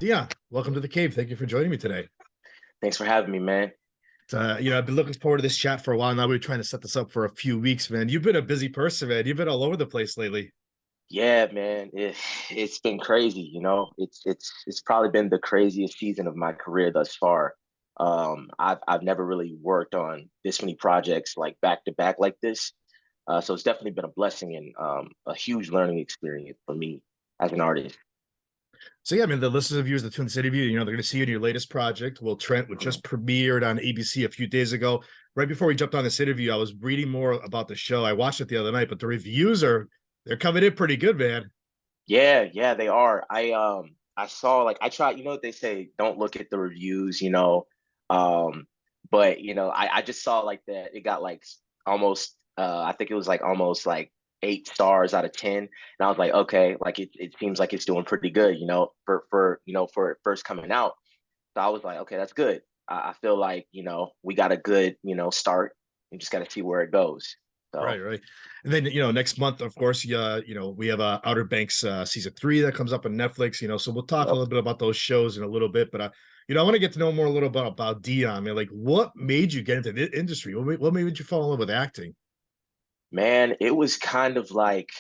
Deion, welcome to the cave. Thank you for joining me today. Thanks for having me, man. I've been looking forward to this chat for a while now. We've been trying to set this up for a few weeks, man. You've been a busy person, man. You've been all over the place lately. Yeah, man, it's been crazy. It's probably been the craziest season of my career thus far. I've never really worked on this many projects like back to back like this. So it's definitely been a blessing and a huge learning experience for me as an artist. So yeah, I mean, the listeners of viewers that tune this interview, they're going to see you in your latest project. Well, Trent, which just premiered on ABC a few days ago. Right before we jumped on this interview, I was reading more about the show. I watched it the other night, but the reviews they're coming in pretty good, man. Yeah, they are. I saw like I tried, what they say, don't look at the reviews, Um, but I just saw like that it got like almost I think it was like almost like 8 stars out of 10. And I was like, okay, like it seems like it's doing pretty good, for it first coming out. So I was like, okay, that's good. I feel like, we got a good, start and just gotta see where it goes. Right, So right. And then, next month, of course, we have Outer Banks season 3 that comes up on Netflix, so we'll talk a yep. little bit about those shows in a little bit. But I want to get to know more a little bit about Dion. I mean, like, what made you get into the industry? What made you fall in love with acting? Man, it was kind of like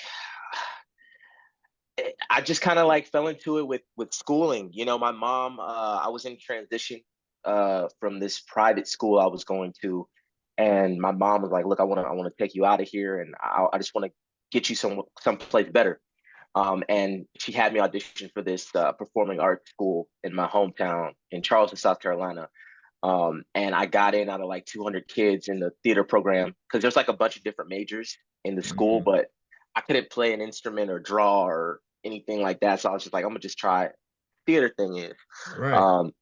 I just kind of like fell into it with schooling. My mom, I was in transition from this private school I was going to, and my mom was like, "Look, I want to take you out of here, and I just want to get you someplace better." And she had me audition for this performing arts school in my hometown in Charleston, South Carolina. And I got in out of like 200 kids in the theater program because there's like a bunch of different majors in the school, Mhm. but I couldn't play an instrument or draw or anything like that. So I was just like, I'm gonna just try theater thing is. Right. Um,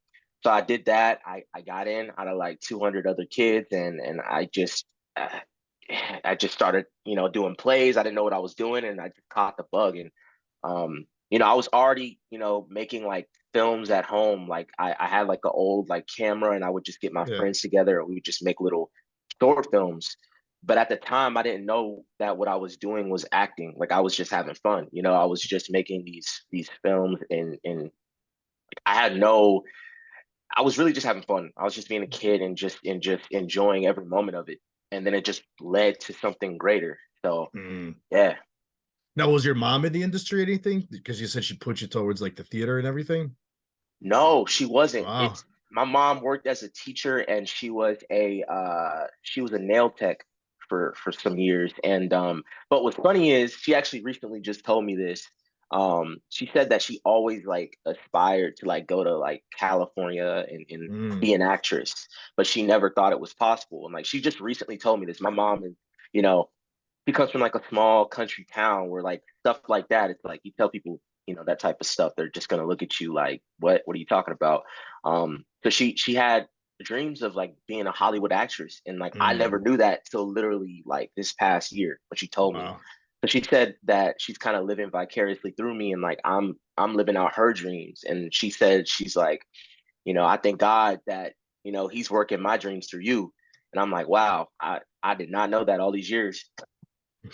so I did that. I got in out of like 200 other kids, and uh, I just started, doing plays. I didn't know what I was doing, and I just caught the bug. And I was already, making like films at home. Like I had like an old like camera, and I would just get my Yeah. friends together, and we would just make little short films. But at the time, I didn't know that what I was doing was acting. Like I was just having fun. I was just making these films, and I had no. I was really just having fun. I was just being a kid and just enjoying every moment of it. And then it just led to something greater. So Mm. yeah. Now, was your mom in the industry or anything? Because you said she put you towards like the theater and everything. No, she wasn't. Wow. It's My mom worked as a teacher, and she was a nail tech for some years. And but what's funny is she actually recently just told me this. She said that she always like aspired to like go to like California and Mm. be an actress, but she never thought it was possible. And like she just recently told me this. My mom is, you know, he comes from like a small country town where like stuff like that, it's like you tell people, that type of stuff, they're just gonna look at you like, what are you talking about? So she had dreams of like being a Hollywood actress. And like I Mm. never knew that till literally like this past year when she told me. Wow. So she said that she's kind of living vicariously through me, and like I'm living out her dreams. And she said she's like, I thank God that, he's working my dreams through you. And I'm like, wow, I did not know that all these years.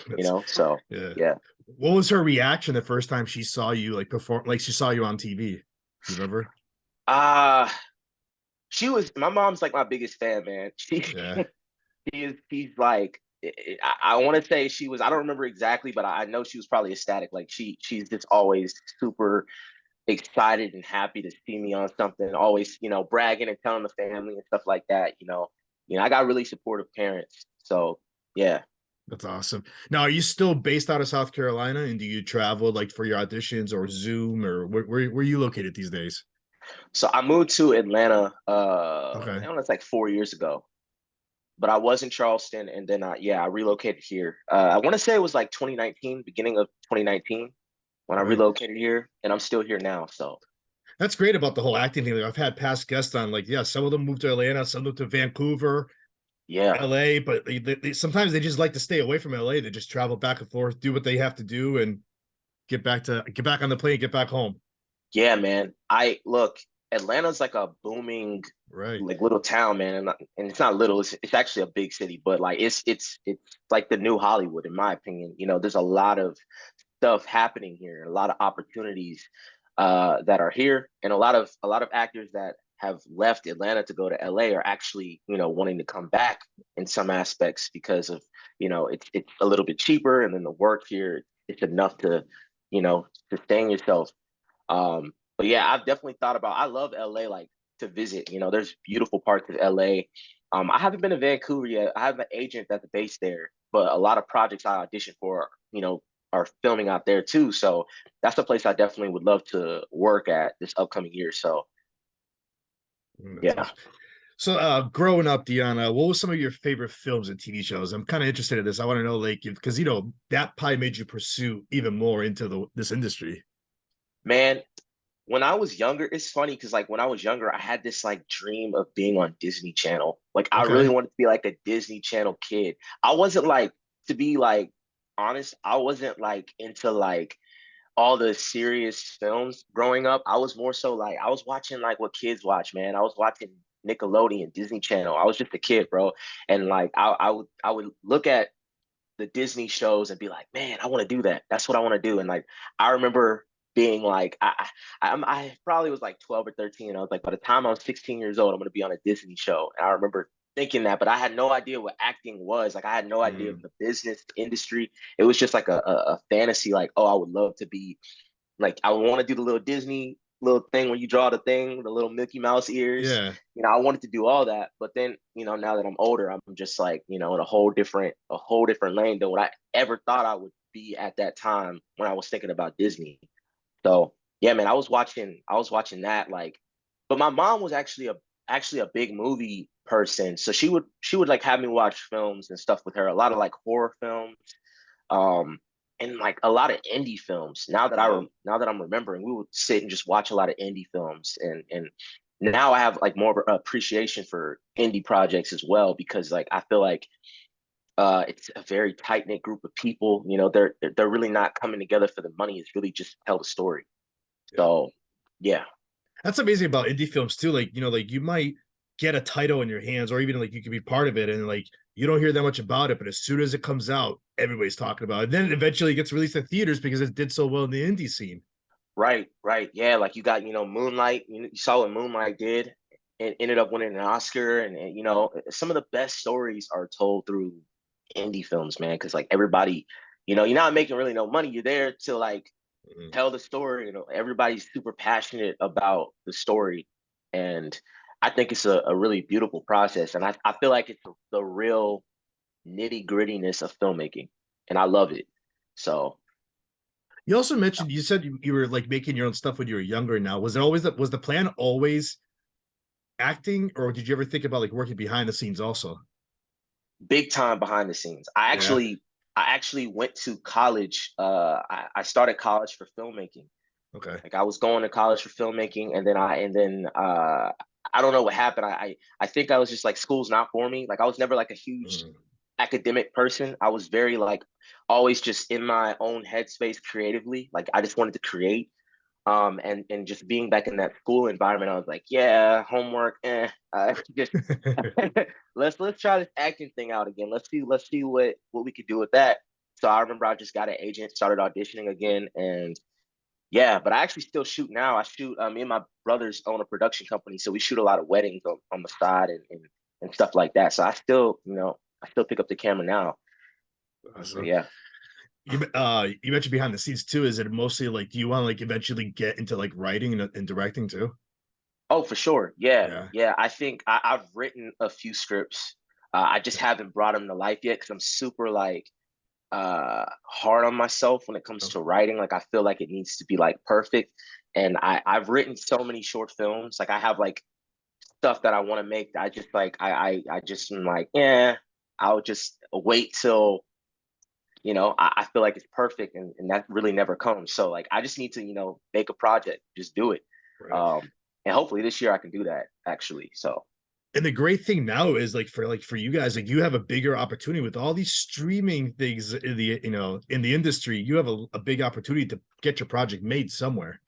That's So Yeah. yeah. What was her reaction the first time she saw you like perform? Like she saw you on TV. Do you remember? Uh she was my mom's like my biggest fan, man. Yeah. She's like I want to say she was, I don't remember exactly, but I know she was probably ecstatic. Like she's just always super excited and happy to see me on something, always, bragging and telling the family and stuff like that. I got really supportive parents. So yeah. That's awesome. Now, are you still based out of South Carolina, and do you travel like for your auditions or Zoom, or where are you located these days? So I moved to Atlanta I Okay. don't know, it's like 4 years ago. But I was in Charleston, and then I relocated here. I want to say it was like 2019, beginning of 2019 when I Right. relocated here, and I'm still here now. So That's great about the whole acting thing. Like, I've had past guests on, like, yeah, some of them moved to Atlanta, some moved to Vancouver, yeah, LA, but sometimes they just like to stay away from LA. They just travel back and forth, do what they have to do, and get back on the plane, get back home. yeah, man. I look, Atlanta's like a booming, Right. like little town, man, and it's not little. It's actually a big city, but like it's like the new Hollywood, in my opinion. There's a lot of stuff happening here, a lot of opportunities. that are here, and a lot of actors that have left Atlanta to go to LA are actually, wanting to come back in some aspects because of, it's a little bit cheaper, and then the work here, it's enough to, sustain yourself. But yeah, I've definitely thought about. I love LA, like to visit. There's beautiful parts of LA. I haven't been to Vancouver yet. I have an agent that's based there, but a lot of projects I audition for, are filming out there too. So that's a place I definitely would love to work at this upcoming year. So That's yeah, awesome. So, growing up, Deanna, what was some of your favorite films and TV shows? I'm kind of interested in this. I want to know, like, because that probably made you pursue even more into this industry. man. When I was younger, it's funny because like when I was younger, I had this like dream of being on Disney Channel. Like I really Okay. wanted to be like a Disney Channel kid. I wasn't like, to be like honest, I wasn't like into like all the serious films growing up. I was more so like I was watching like what kids watch, man. I was watching Nickelodeon, Disney Channel. I was just a kid, bro. And like I would look at the Disney shows and be like, man, I want to do that. That's what I want to do. And like I remember being like, I probably was like 12 or 13. And I was like, by the time I was 16 years old, I'm going to be on a Disney show. And I remember thinking that, but I had no idea what acting was. Like I had no idea of Mm, the business industry. It was just like a fantasy. Like, oh, I would love to be like, I want to do the little Disney little thing when you draw the thing, the little Mickey Mouse ears. yeah. I wanted to do all that, but then, now that I'm older, I'm just like, in a whole different lane than what I ever thought I would be at that time when I was thinking about Disney. So yeah, man, I was watching that like, but my mom was actually a big movie person, so she would like have me watch films and stuff with her, a lot of like horror films, um, and like a lot of indie films. Now that I'm remembering, we would sit and just watch a lot of indie films, and now I have like more of an appreciation for indie projects as well because like I feel like it's a very tight knit group of people. They're really not coming together for the money. It's really just tell the story. Yeah. So yeah, That's amazing about indie films too. Like, like you might get a title in your hands, or even like you could be part of it, and like you don't hear that much about it, but as soon as it comes out, everybody's talking about it. And then it eventually gets released in theaters because it did so well in the indie scene. right, right, yeah. Like you got Moonlight. You saw what Moonlight did. It ended up winning an Oscar, and some of the best stories are told through indie films, man. Because like everybody, you're not making really no money. You're there to like Mhm. tell the story. Everybody's super passionate about the story, and I think it's a really beautiful process. And I feel like it's the real nitty grittiness of filmmaking, and I love it. So You also mentioned you said you were like making your own stuff when you were younger. Now, was the plan always acting, or did you ever think about like working behind the scenes also? big time behind the scenes. Yeah. I actually went to college. I started college for filmmaking. Okay. Like I was going to college for filmmaking, and then I don't know what happened. I think I was just like school's not for me. Like I was never like a huge Mm. academic person. I was very like always just in my own headspace creatively. Like I just wanted to create. And just being back in that school environment, I was like, yeah, homework, just let's try this acting thing out again. Let's see what we could do with that. So I remember I just got an agent, started auditioning again, and yeah, but I actually still shoot now. I shoot. Me and my brothers own a production company, so we shoot a lot of weddings on the side and stuff like that. So I still pick up the camera now. But Awesome. yeah. You mentioned behind the scenes too. Is it mostly like do you want to like eventually get into like writing and directing too? Oh, for sure. Yeah, Yeah. yeah. I think I've written a few scripts. I just haven't brought them to life yet because I'm super like hard on myself when it comes to writing. Like I feel like it needs to be like perfect. And I've written so many short films. Like I have like stuff that I want to make. I just like I just am like, yeah, I'll just wait till I feel like it's perfect, and that really never comes. So like I just need to make a project, just do it, Right. um, and hopefully this year I can do that actually. So And the great thing now is like for you guys, like you have a bigger opportunity with all these streaming things in the in the industry. You have a big opportunity to get your project made somewhere.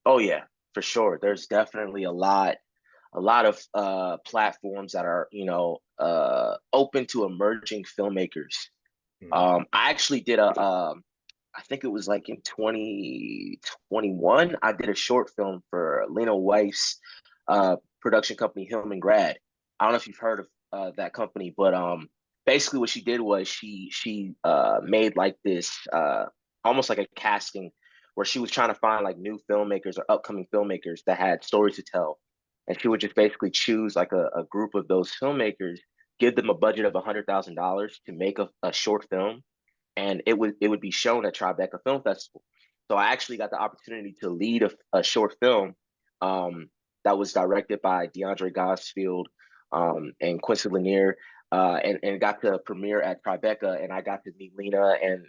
oh yeah, for sure. There's definitely a lot of platforms that are open to emerging filmmakers. Mm. I actually did a I think it was like in 2021, I did a short film for Lena Wife's production company, Hillman Grad. I don't know if you've heard of that company, but basically what she did was she made like this almost like a casting where she was trying to find like new filmmakers or upcoming filmmakers that had stories to tell. And she would just basically choose like a group of those filmmakers, give them a budget of $100,000 to make a short film, and it would be shown at Tribeca Film Festival. So I actually got the opportunity to lead a short film that was directed by DeAndre Gosfield and Quincy Lanier, and got to premiere at Tribeca, and I got to meet Lena and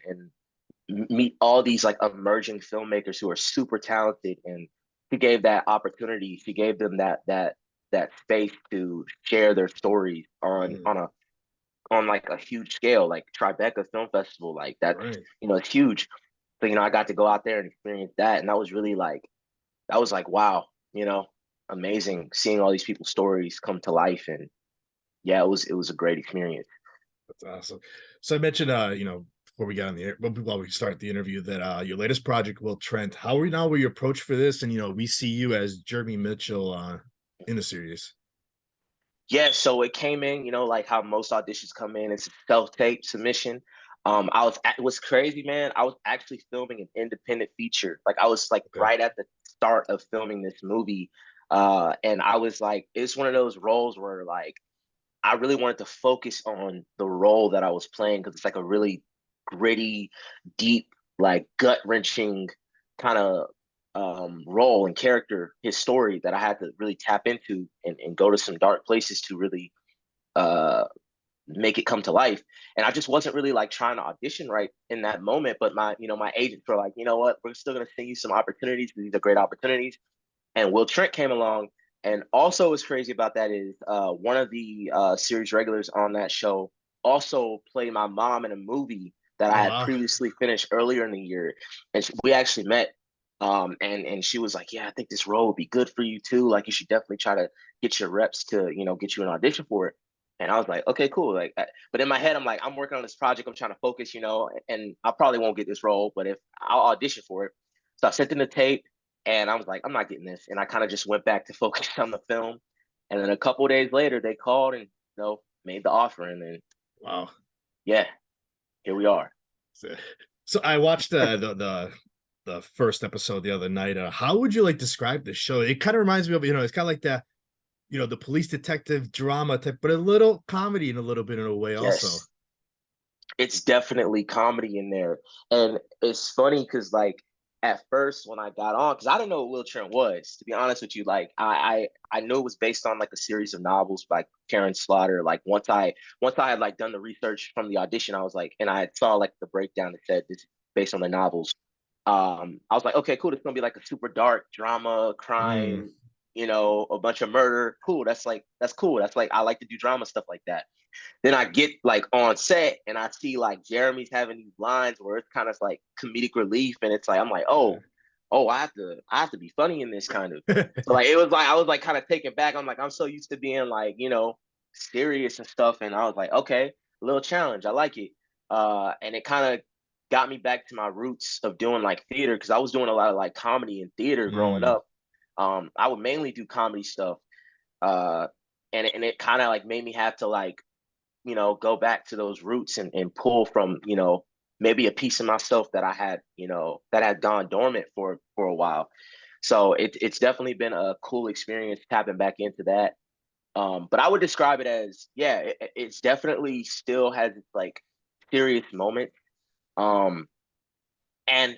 meet all these like emerging filmmakers who are super talented, and she gave that opportunity. She gave them that space to share their stories on like a huge scale, like Tribeca Film Festival, like that's Right. it's huge. So I got to go out there and experience that, and that was really like wow, amazing seeing all these people's stories come to life, and yeah, it was a great experience. That's awesome. So I mentioned, before we got on the air, while we start the interview, that your latest project, Will Trent. How are you now? Were you approached for this? And we see you as Jeremy Mitchell in the series. Yeah, so it came in, like how most auditions come in, it's a self-tape submission. It was crazy, man. I was actually filming an independent feature. Like I was like Okay. right at the start of filming this movie. And I was like, it's one of those roles where like I really wanted to focus on the role that I was playing because it's like a really gritty, deep, like gut wrenching kind of role and character, his story that I had to really tap into and go to some dark places to really uh, make it come to life. And I just wasn't really like trying to audition right in that moment. But my agents were like, you know what, we're still going to send you some opportunities. These are great opportunities. And Will Trent came along. And also, what's crazy about that is one of the series regulars on that show also played my mom in a movie that I Oh had wow. previously finished earlier in the year, and we actually met. And she was like, "Yeah, I think this role would be good for you too. Like, you should definitely try to get your reps to, get you an audition for it." And I was like, "Okay, cool." Like, but in my head, I'm like, I'm working on this project. I'm trying to focus, and I probably won't get this role, but if I'll audition for it. So I sent them the tape. And I was like, I'm not getting this. And I kind of just went back to focus on the film. And then a couple of days later, they called and made the offer. And then Wow. yeah, here we are. So, so I watched the first episode the other night. How would you like describe the show? It kind of reminds me of, it's kind of like the police detective drama type, but a little comedy and a little bit in a way also. Yes, it's definitely comedy in there. And it's funny because like at first when I got on, because I didn't know what Will Trent was, to be honest with you. Like I knew it was based on like a series of novels by Karen Slaughter. Like once I had like done the research from the audition, I was like, and I saw like the breakdown that said this is based on the novels. I was like, okay, cool. It's gonna be like a super dark drama, Mm, crime, a bunch of murder. Cool. That's cool. That's like I like to do drama stuff like that. Then I get like on set and I see like Jeremy's having these lines where it's kind of like comedic relief, and it's like I'm like, oh, I have to be funny in this kind of. So like it was like I was like kind of taken back. I'm like I'm so used to being like serious and stuff, and I was like, okay, a little challenge. I like it. And it kind of got me back to my roots of doing like theater because I was doing a lot of like comedy and theater growing mm, up. I would mainly do comedy stuff. Uh, and it kind of like made me have to like go back to those roots and pull from, maybe a piece of myself that I had, that had gone dormant for a while. So it's definitely been a cool experience tapping back into that. But I would describe it as, yeah, it's definitely still has its like serious moments. Um, and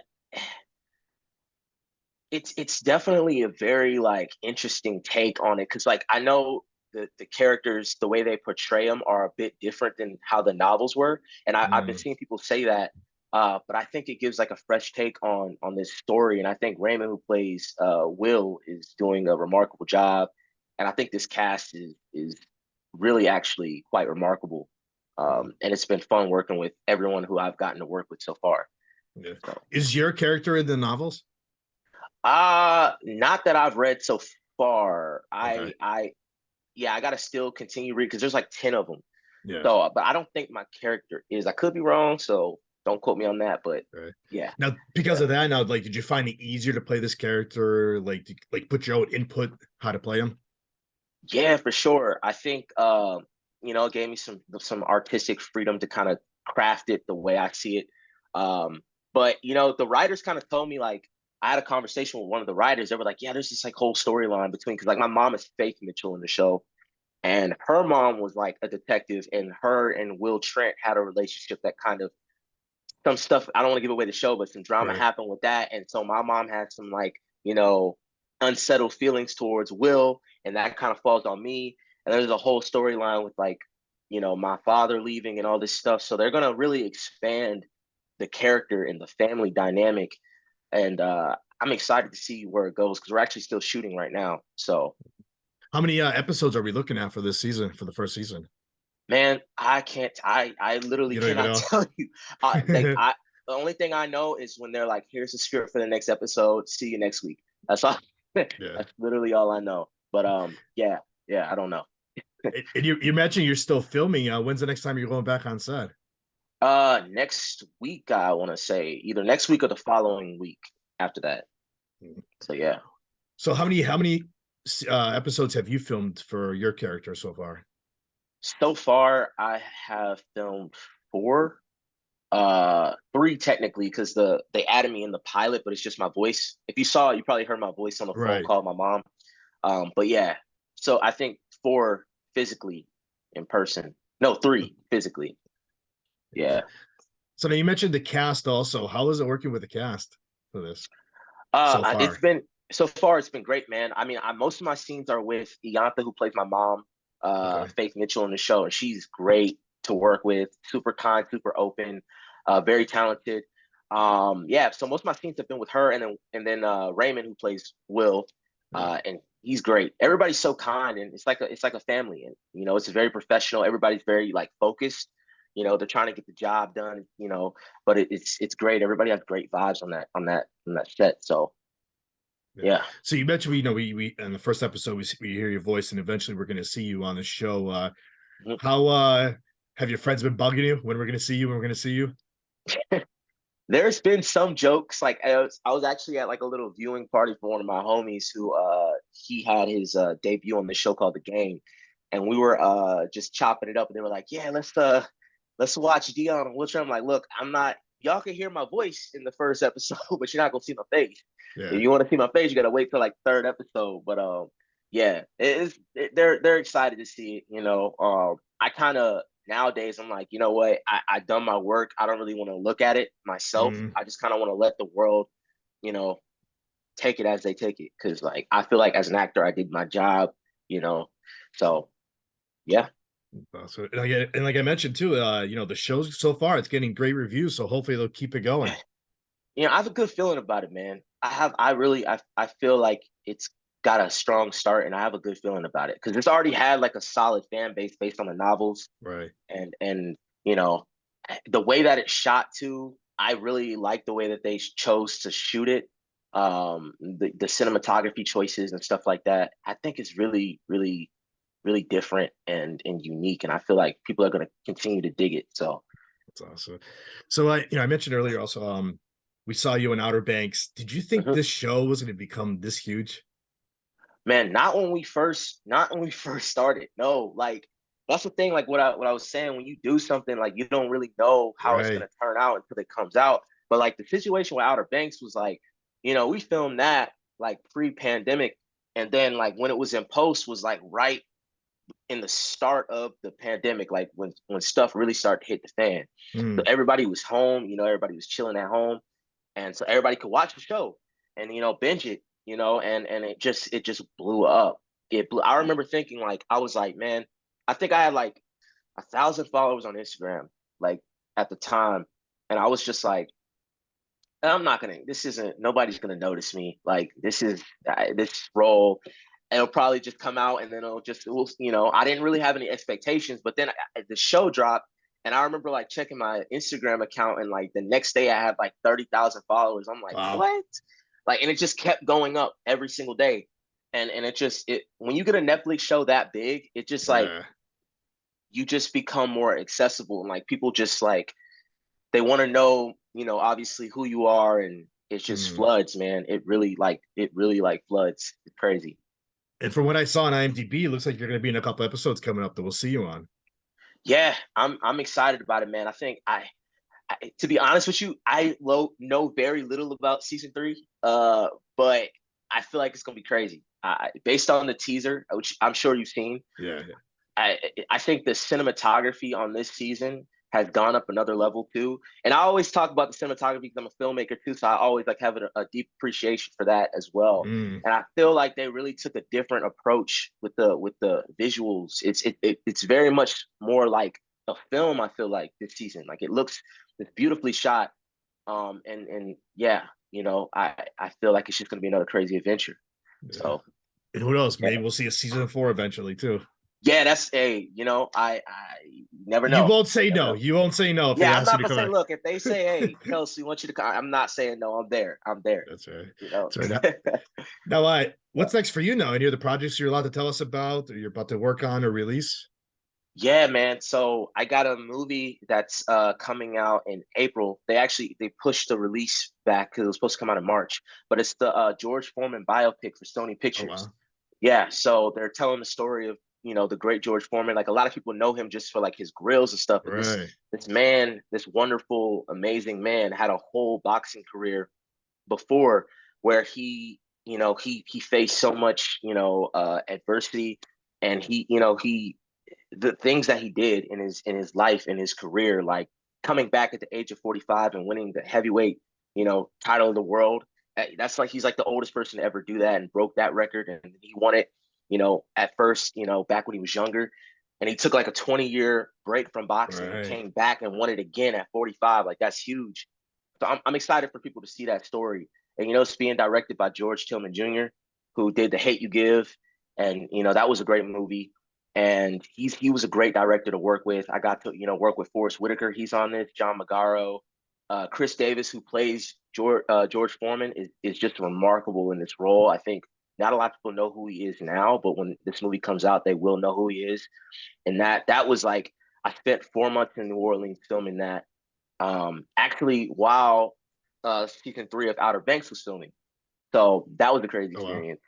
it's definitely a very like interesting take on it because like I know the characters, the way they portray them are a bit different than how the novels were, and I've been mm, seeing people say that. But I think it gives like a fresh take on this story, and I think Raymond, who plays Will, is doing a remarkable job, and I think this cast is really actually quite remarkable. mm. And it's been fun working with everyone who I've gotten to work with so far. Yeah. So. Is your character in the novels? Not that I've read so far. Okay. Yeah, I gotta still continue read because there's like 10 of them. Yeah. So, but I don't think my character is. I could be wrong. So Don't quote me on that, but Right. yeah. Now, because of that, now, like, did you find it easier to play this character? Like put your own input how to play him? Yeah, for sure. I think it gave me some artistic freedom to kind of craft it the way I see it. But the writers kind of told me like I had a conversation with one of the writers. They were like, "Yeah, there's this like whole storyline between because like my mom is Faith Mitchell in the show, and her mom was like a detective, and her and Will Trent had a relationship that kind of some stuff. I don't want to give away the show, but some drama Right. happened with that, and so my mom had some like unsettled feelings towards Will, and that kind of falls on me. And there's a whole storyline with like my father leaving and all this stuff. So they're gonna really expand the character and the family dynamic, and I'm excited to see where it goes because we're actually still shooting right now. So How many episodes are we looking at for this season, for the first season? man, I can't. I literally You don't even cannot know. tell you. I the only thing I know is when they're like, "Here's the script for the next episode. See you next week." That's all. Yeah. That's literally all I know. But yeah, yeah, I don't know. And you mentioned you're still filming. When's the next time you're going back on set? Next week I want to say either next week or the following week after that. Mhm. So yeah. So how many episodes have you filmed for your character so far? So far I have filmed four, three technically because they added me in the pilot, but it's just my voice. If you saw it, you probably heard my voice on the phone Right. call with my mom. But yeah, so I think four physically in person. No, three physically. Yeah. So now you mentioned the cast also. How is it working with the cast for this so It's far? been so far. It's been great, man. I mean, most of my scenes are with Iantha, who plays my mom, Okay. Faith Mitchell in the show, and she's great to work with. Super kind, super open, very talented. Yeah. So most of my scenes have been with her, and then Raymond, who plays Will, Yeah. and he's great. Everybody's so kind, and it's like a family, and it's very professional. Everybody's very like focused. They're trying to get the job done. But it's great. Everybody has great vibes on that set. So Yeah. yeah. So you mentioned we in the first episode we hear your voice and eventually we're going to see you on the show. Mhm. How have your friends been bugging you when we're going to see you? When we're going to see you? There's been some jokes like I was actually at like a little viewing party for one of my homies who he had his debut on the show called The Game, and we were just chopping it up, and they were like, "Yeah, let's watch Deion." Which I'm like, "Look, I'm not. Y'all can hear my voice in the first episode, but you're not gonna see my face. If Yeah. you want to see my face, you gotta wait till like third episode." But yeah, they're excited to see it. I kind of nowadays I'm like, you know what? I done my work. I don't really want to look at it myself. Mm, I just kind of want to let the world, you know, take it as they take it. Cause like I feel like as an actor, I did my job, you know. So yeah. so and like I mentioned too, the shows so far it's getting great reviews, so hopefully they'll keep it going. I have a good feeling about it, man. I feel like it's got a strong start and I have a good feeling about it because it's already had like a solid fan base based on the novels Right. and you know the way that it's shot too. I really like the way that they chose to shoot it. The cinematography choices and stuff like that. I think it's really, really, really different and unique, and I feel like people are going to continue to dig it. So, That's awesome. So I mentioned earlier also, we saw you in Outer Banks. Did you think mhm. this show was going to become this huge? Man, not when we first started. No, like that's the thing. Like what I was saying, when you do something, like you don't really know how it's Right. gonna turn out until it comes out. But like the situation with Outer Banks was like, we filmed that like pre-pandemic, and then like when it was in post was like right in the start of the pandemic, like when stuff really started to hit the fan. So Mm, everybody was home, everybody was chilling at home, and so everybody could watch the show and binge it, and it just blew up. It blew. I remember thinking like I was like, man, I think I had like 1,000 followers on Instagram, like at the time, and I was just like, I'm not gonna. This isn't. Nobody's gonna notice me. Like this role. It'll probably just come out, and then it will. I didn't really have any expectations, but then the show dropped, and I remember like checking my Instagram account, and like the next day I had like 30,000 followers. I'm like, wow. what? Like, and it just kept going up every single day, and it when you get a Netflix show that big, it just like Yeah. you just become more accessible, and like people just like they want to know, obviously who you are, and it just Mm. floods, man. It really like floods. It's crazy. And from what I saw on IMDb, it looks like you're going to be in a couple episodes coming up that we'll see you on. Yeah, I'm excited about it, man. I think to be honest with you, know very little about season 3, but I feel like it's gonna be crazy. Based on the teaser, which I'm sure you've seen, Yeah, yeah. I think the cinematography on this season has gone up another level too. And I always talk about the cinematography because I'm a filmmaker too, so I always like have a deep appreciation for that as well. Mm. And I feel like they really took a different approach with the visuals. It's very much more like a film. I feel like this season, like it's beautifully shot. And yeah, I feel like it's just gonna be another crazy adventure. Yeah. So And who knows? yeah. Maybe we'll see a season 4 eventually too. Yeah, that's a, I never You know. won't say Never no. know. You won't say no if they Yeah, I'm ask you not to gonna come say, back. look, if they say, hey, Kelsey, we want you to come, I'm not saying no, I'm there. I'm there. That's right. You know. So now, what's next for you now? Any other projects you're allowed to tell us about, or you're about to work on or release? Yeah, man. So I got a movie that's coming out in April. They pushed the release back because it was supposed to come out in March, but it's the George Foreman biopic for Sony Oh Pictures. wow. Yeah, so they're telling the story of, the great George Foreman. Like a lot of people know him just for like his grills and stuff, but Right. this man, this wonderful, amazing man had a whole boxing career before where he faced so much, adversity, and the things that he did in his life, in his career, like coming back at the age of 45 and winning the heavyweight, title of the world. That's like he's like the oldest person to ever do that and broke that record. And he won it, at first, back when he was younger. And he took like a 20-year break from boxing and Right. came back and won it again at 45. Like that's huge. So I'm excited for people to see that story. And it's being directed by George Tillman Jr., who did The Hate You Give, and that was a great movie. And he was a great director to work with. I got to work with Forrest Whitaker. He's on this. John Magaro, Chris Davis, who plays George Foreman, is just remarkable in this role. I think not a lot of people know who he is now, but when this movie comes out, they will know who he is. And that was like I spent 4 months in New Orleans filming that. Actually, while season 3 of Outer Banks was filming, so that was a crazy Oh wow. experience.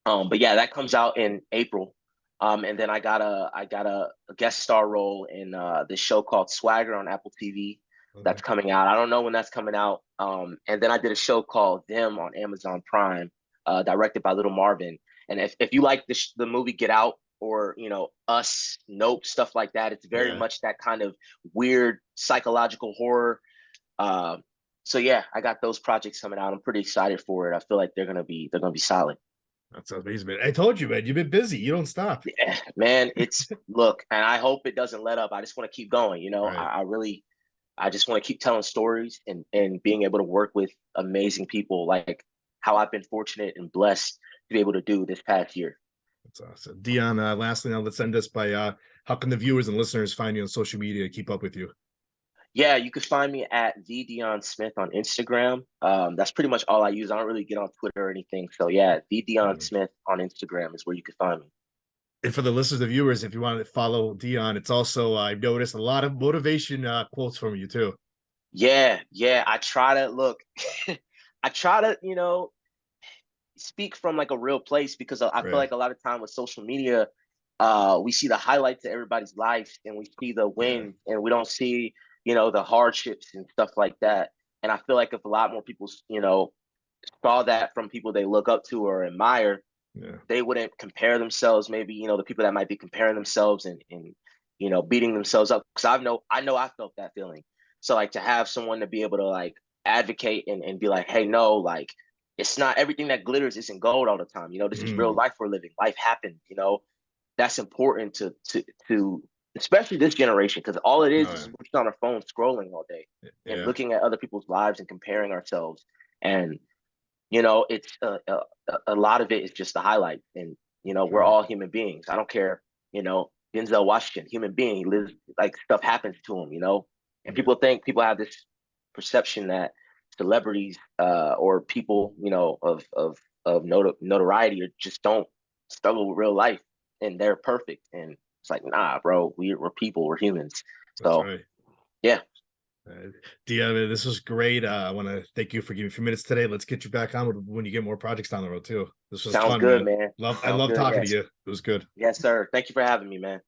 But yeah, that comes out in April. And then I got a guest star role in this show called Swagger on Apple TV Okay. that's coming out. I don't know when that's coming out. And then I did a show called Them on Amazon Prime, directed by Little Marvin. And if you like the movie Get Out, or Us, Nope, stuff like that, it's very Yeah. much that kind of weird psychological horror. Uh, so yeah, I got those projects coming out. I'm pretty excited for it. I feel like they're gonna be solid. That sounds amazing, man. I told you, man. You've been busy. You don't stop. Yeah, man, look, and I hope it doesn't let up. I just want to keep going. Right. I just want to keep telling stories and being able to work with amazing people, like how I've been fortunate and blessed to be able to do this past year. That's awesome. Dion, lastly, now let's end this by how can the viewers and listeners find you on social media to keep up with you? Yeah, you can find me at the Deion Smith on Instagram. That's pretty much all I use. I don't really get on Twitter or anything. So yeah, the Deion Mm. Smith on Instagram is where you can find me. And for the listeners, the viewers, if you want to follow Dion, it's also I've noticed a lot of motivation quotes from you too. Yeah, yeah. I try to look. I try to, speak from like a real place, because I feel Right. like a lot of time with social media, we see the highlights of everybody's life and we see the Yeah. wins and we don't see, the hardships and stuff like that. And I feel like if a lot more people, saw that from people they look up to or admire, Yeah. they wouldn't compare themselves. Maybe, the people that might be comparing themselves and beating themselves up. Because I know I felt that feeling. So like to have someone to be able to like advocate and be like, hey, no, like it's not everything that glitters isn't gold all the time. This is real Mm. life we're living. Life happened. That's important to especially this generation, because all it No, is we're on our phone scrolling all day and yeah. looking at other people's lives and comparing ourselves. And it's a lot of it is just the highlight. And we're Right. all human beings. I don't care. Denzel Washington, human being, he lives, like stuff happens to him. And Yeah. people have this perception that celebrities or people of notoriety just don't struggle with real life and they're perfect. And it's like, nah, bro, we're people, we're humans. That's So right. yeah. Dia, man, this was great. I want to thank you for giving me a few minutes today. Let's get you back on when you get more projects down the road too. This was Sounds fun, good, man. man. I Sounds love good. talking to Yes. you. It was good. Yes, sir. Thank you for having me, man.